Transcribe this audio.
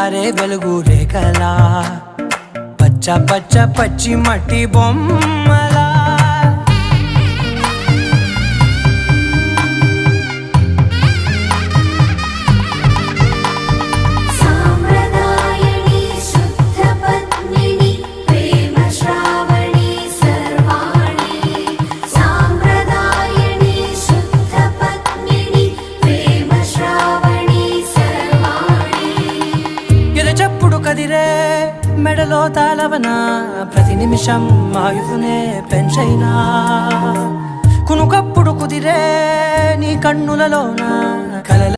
పారే వెలుగు రేఖలా పచ్చ పచ్చ పచ్చి మట్టి బొమ్మలా చెప్పుడు కదిరే మెడలో తాళవన ప్రతి నిమిషం ఆయుధునే పెంచైనా కునుకప్పుడు కుదిరే నీ కన్నులలోన కలల